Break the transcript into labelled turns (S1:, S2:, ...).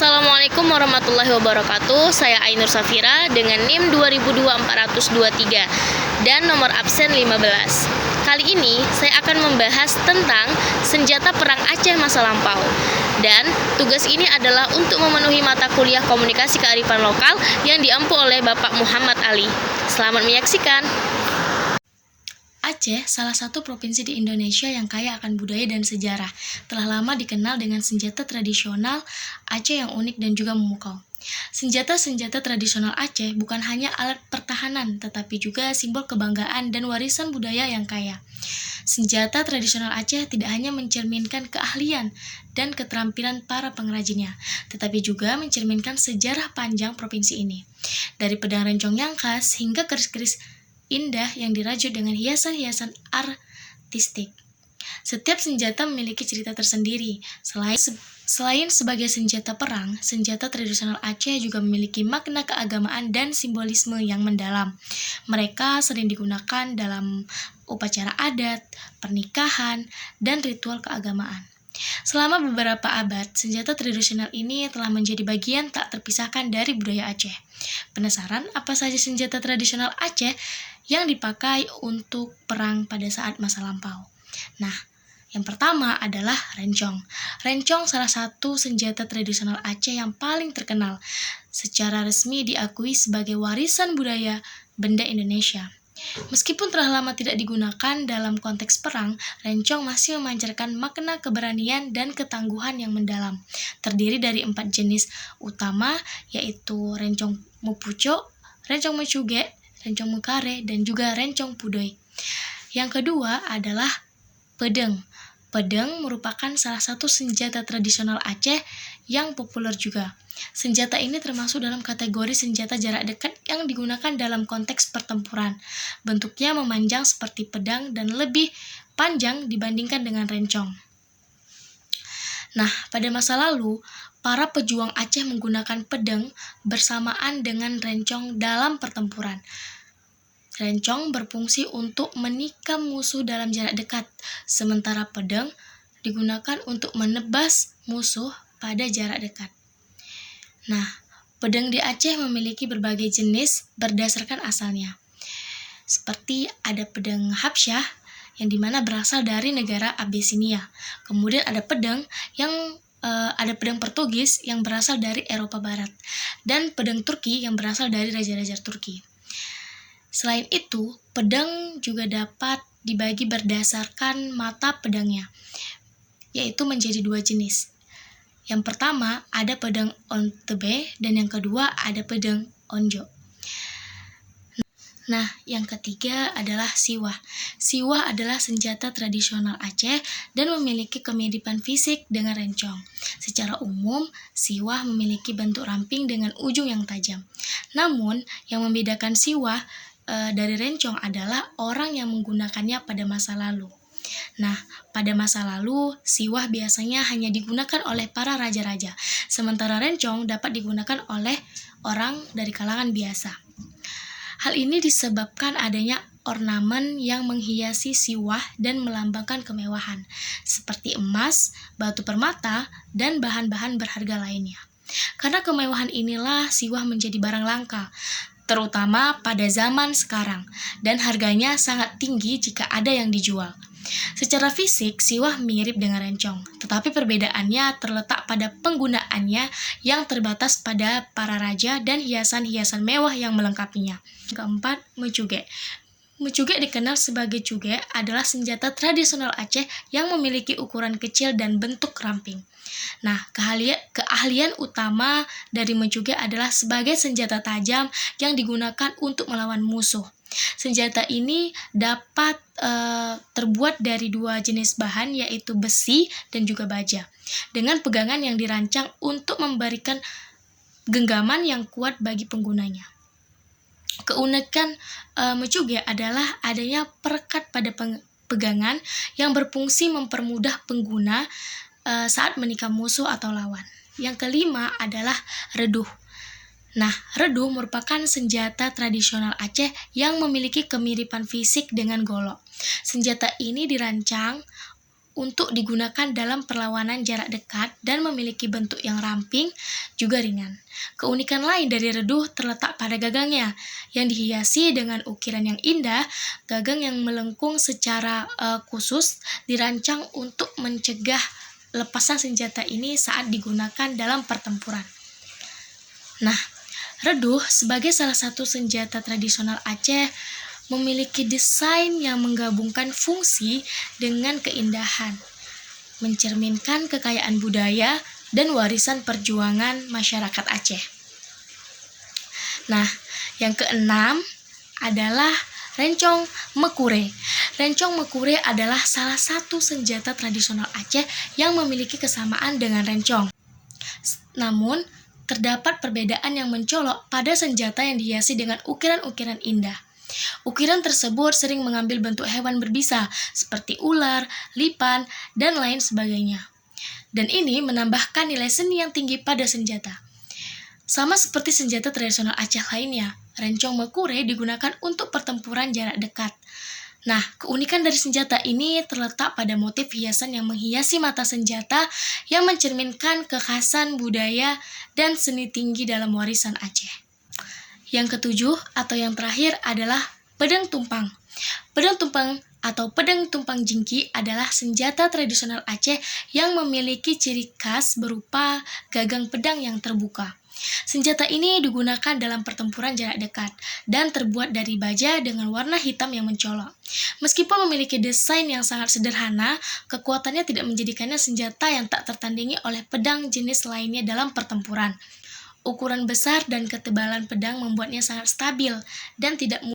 S1: Assalamualaikum warahmatullahi wabarakatuh. Saya Ainur Safira dengan NIM 2002-423 dan nomor absen 15. Kali ini saya akan membahas tentang senjata perang Aceh masa lampau. Dan tugas ini adalah untuk memenuhi mata kuliah komunikasi kearifan lokal yang diampu oleh Bapak Muhammad Ali. Selamat menyaksikan.
S2: Aceh, salah satu provinsi di Indonesia yang kaya akan budaya dan sejarah, telah lama dikenal dengan senjata tradisional Aceh yang unik dan juga memukau. Senjata-senjata tradisional Aceh bukan hanya alat pertahanan, tetapi juga simbol kebanggaan dan warisan budaya yang kaya. Senjata tradisional Aceh tidak hanya mencerminkan keahlian dan keterampilan para pengrajinnya, tetapi juga mencerminkan sejarah panjang provinsi ini. Dari pedang rencong yang khas hingga keris-keris indah yang dirajut dengan hiasan-hiasan artistik. Setiap senjata memiliki cerita tersendiri. Selain sebagai senjata perang, senjata tradisional Aceh juga memiliki makna keagamaan dan simbolisme yang mendalam. Mereka sering digunakan dalam upacara adat, pernikahan, dan ritual keagamaan. Selama beberapa abad, senjata tradisional ini telah menjadi bagian tak terpisahkan dari budaya Aceh. Penasaran apa saja senjata tradisional Aceh yang dipakai untuk perang pada saat masa lampau? Nah, yang pertama adalah rencong. Rencong salah satu senjata tradisional Aceh yang paling terkenal. Secara resmi diakui sebagai warisan budaya benda Indonesia. Meskipun telah lama tidak digunakan dalam konteks perang, rencong masih memancarkan makna keberanian dan ketangguhan yang mendalam. Terdiri dari 4 jenis utama, yaitu rencong mupuco, rencong mecuge, rencong mekare, dan juga rencong pudoy. Yang kedua adalah pedang. Pedang merupakan salah satu senjata tradisional Aceh yang populer juga. Senjata ini termasuk dalam kategori senjata jarak dekat yang digunakan dalam konteks pertempuran. Bentuknya memanjang seperti pedang dan lebih panjang dibandingkan dengan rencong. Nah, pada masa lalu, para pejuang Aceh menggunakan pedang bersamaan dengan rencong dalam pertempuran. Rencong berfungsi untuk menikam musuh dalam jarak dekat, sementara pedang digunakan untuk menebas musuh pada jarak dekat. Nah, pedang di Aceh memiliki berbagai jenis berdasarkan asalnya. Seperti ada pedang Habsyah yang dimana berasal dari negara Abyssinia. Kemudian ada pedang Portugis yang berasal dari Eropa Barat, dan pedang Turki yang berasal dari raja-raja Turki. Selain itu, pedang juga dapat dibagi berdasarkan mata pedangnya, yaitu menjadi 2 jenis. Yang pertama ada pedang ontebe dan yang kedua ada pedang onjo. Nah, yang ketiga adalah siwah. Siwah adalah senjata tradisional Aceh dan memiliki kemiripan fisik dengan rencong. Secara umum, siwah memiliki bentuk ramping dengan ujung yang tajam. Namun, yang membedakan siwah dari rencong adalah orang yang menggunakannya pada masa lalu. Nah, pada masa lalu, siwah biasanya hanya digunakan oleh para raja-raja, sementara rencong dapat digunakan oleh orang dari kalangan biasa. Hal ini disebabkan adanya ornamen yang menghiasi siwah dan melambangkan kemewahan, seperti emas, batu permata, dan bahan-bahan berharga lainnya. Karena kemewahan inilah siwah menjadi barang langka, terutama pada zaman sekarang, dan harganya sangat tinggi jika ada yang dijual. Secara fisik, siwah mirip dengan rencong, tetapi perbedaannya terletak pada penggunaannya yang terbatas pada para raja dan hiasan-hiasan mewah yang melengkapinya. Keempat, mecuge. Mecuge dikenal sebagai cuge adalah senjata tradisional Aceh yang memiliki ukuran kecil dan bentuk ramping. Nah, keahlian utama dari mecuge adalah sebagai senjata tajam yang digunakan untuk melawan musuh. Senjata ini dapat terbuat dari 2 jenis bahan, yaitu besi dan juga baja, dengan pegangan yang dirancang untuk memberikan genggaman yang kuat bagi penggunanya. Keunikan mecuge adalah adanya perekat pada pegangan yang berfungsi mempermudah pengguna saat menikam musuh atau lawan. Yang kelima adalah reduh. Nah, reduh merupakan senjata tradisional Aceh yang memiliki kemiripan fisik dengan golok. Senjata ini dirancang untuk digunakan dalam perlawanan jarak dekat dan memiliki bentuk yang ramping juga ringan. Keunikan lain dari reduh terletak pada gagangnya yang dihiasi dengan ukiran yang indah. Gagang yang melengkung secara khusus dirancang untuk mencegah lepasnya senjata ini saat digunakan dalam pertempuran. Nah, reduh sebagai salah satu senjata tradisional Aceh memiliki desain yang menggabungkan fungsi dengan keindahan, mencerminkan kekayaan budaya dan warisan perjuangan masyarakat Aceh. Nah, yang keenam adalah rencong mekure. Rencong mekure adalah salah satu senjata tradisional Aceh yang memiliki kesamaan dengan rencong. Namun, terdapat perbedaan yang mencolok pada senjata yang dihiasi dengan ukiran-ukiran indah. Ukiran tersebut sering mengambil bentuk hewan berbisa seperti ular, lipan, dan lain sebagainya. Dan ini menambahkan nilai seni yang tinggi pada senjata. Sama seperti senjata tradisional Aceh lainnya, rencong mekure digunakan untuk pertempuran jarak dekat. Nah, keunikan dari senjata ini terletak pada motif hiasan yang menghiasi mata senjata yang mencerminkan kekhasan budaya dan seni tinggi dalam warisan Aceh. Yang ketujuh atau yang terakhir adalah pedang tumpang. Pedang tumpang atau pedang tumpang jingki adalah senjata tradisional Aceh yang memiliki ciri khas berupa gagang pedang yang terbuka. Senjata ini digunakan dalam pertempuran jarak dekat dan terbuat dari baja dengan warna hitam yang mencolok. Meskipun memiliki desain yang sangat sederhana, kekuatannya tidak menjadikannya senjata yang tak tertandingi oleh pedang jenis lainnya dalam pertempuran. Ukuran besar dan ketebalan pedang membuatnya sangat stabil dan tidak mudah